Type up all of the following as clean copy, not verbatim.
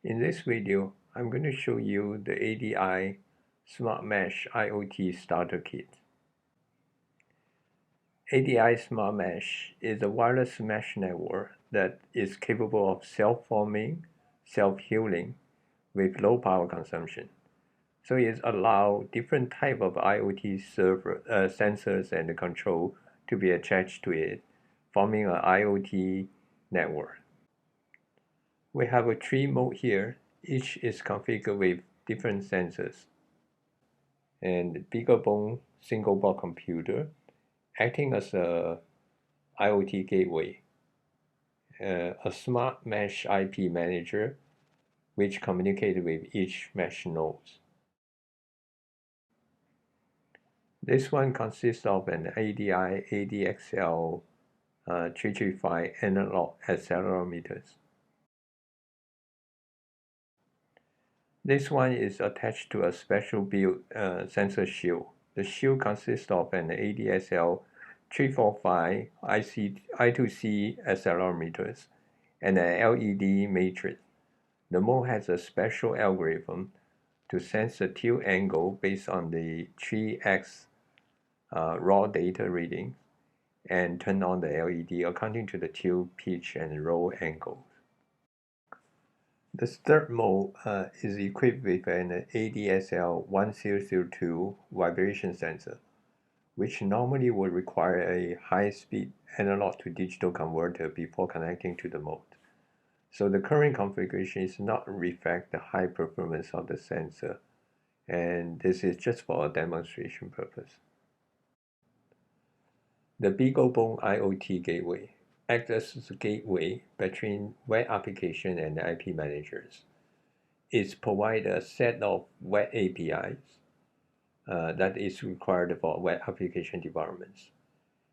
In this video, I'm going to show you the ADI SmartMesh IoT Starter Kit. ADI SmartMesh is a wireless mesh network that is capable of self-forming, self-healing with low power consumption. So it allows different type of IoT sensors and control to be attached to it, forming an IoT network. We have a 3 mode here. Each is configured with different sensors. And Beaglebone single board computer acting as a IoT gateway. A SmartMesh IP Manager which communicates with each mesh nodes. This one consists of an ADI ADXL 335 analog accelerometers. This one is attached to a special built sensor shield. The shield consists of an ADSL 345 I2C accelerometers and an LED matrix. The mode has a special algorithm to sense the tilt angle based on the 3x raw data reading and turn on the LED according to the tilt, pitch, and roll angles. The third mode is equipped with an ADSL 1002 vibration sensor, which normally would require a high-speed analog to digital converter before connecting to the mode. So the current configuration is not reflect the high performance of the sensor, and this is just for a demonstration purpose. The Beaglebone IoT gateway acts as a gateway between web application and IP managers. It provides a set of web APIs that is required for web application developments.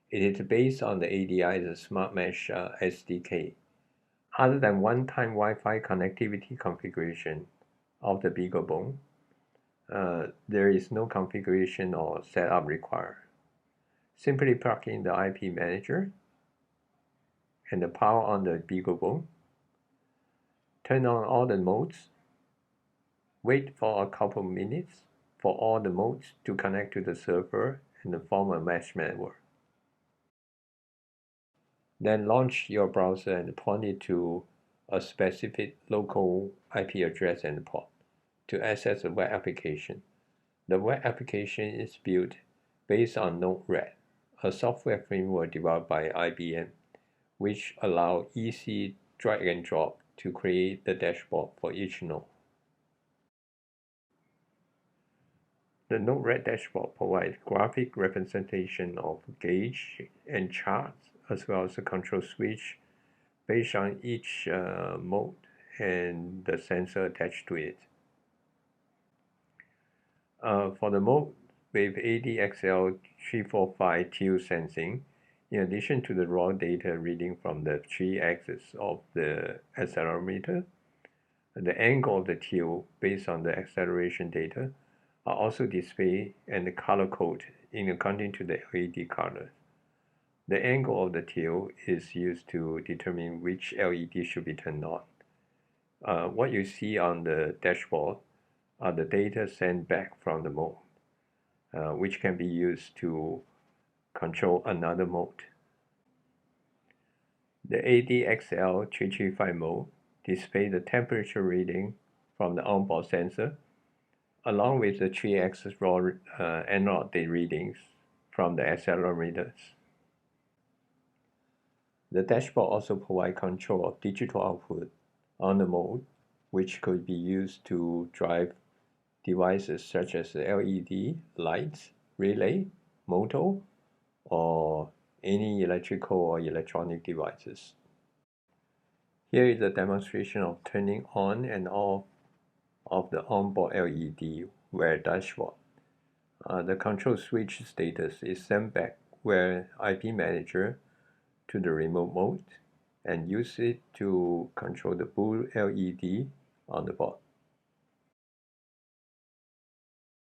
It is based on the ADI's SmartMesh SDK. Other than one-time Wi-Fi connectivity configuration of the Beaglebone, there is no configuration or setup required. Simply plug in the IP manager and the power on the Beaglebone. Turn on all the modes. Wait for a couple minutes for all the modes to connect to the server and form a mesh network. Then launch your browser and point it to a specific local IP address and port to access the web application. The web application is built based on Node-RED, a software framework developed by IBM, which allows easy drag and drop to create the dashboard for each node. The Node-RED dashboard provides graphic representation of gauge and charts, as well as a control switch based on each mode and the sensor attached to it. For the mode with ADXL 345 tilt sensing, in addition to the raw data reading from the 3 axes of the accelerometer, the angle of the tilt based on the acceleration data are also displayed and color coded according to the LED colors. The angle of the tilt is used to determine which LED should be turned on. What you see on the dashboard are the data sent back from the mode, which can be used to control another mode. The ADXL 335 mode displays the temperature reading from the onboard sensor, along with the 3x raw analog readings from the accelerometers. The dashboard also provides control of digital output on the mode, which could be used to drive devices such as LED, lights, relay, motor, or any electrical or electronic devices. Here is a demonstration of turning on and off of the onboard LED web dashboard. The control switch status is sent back where IP manager to the remote mode and use it to control the blue LED on the board.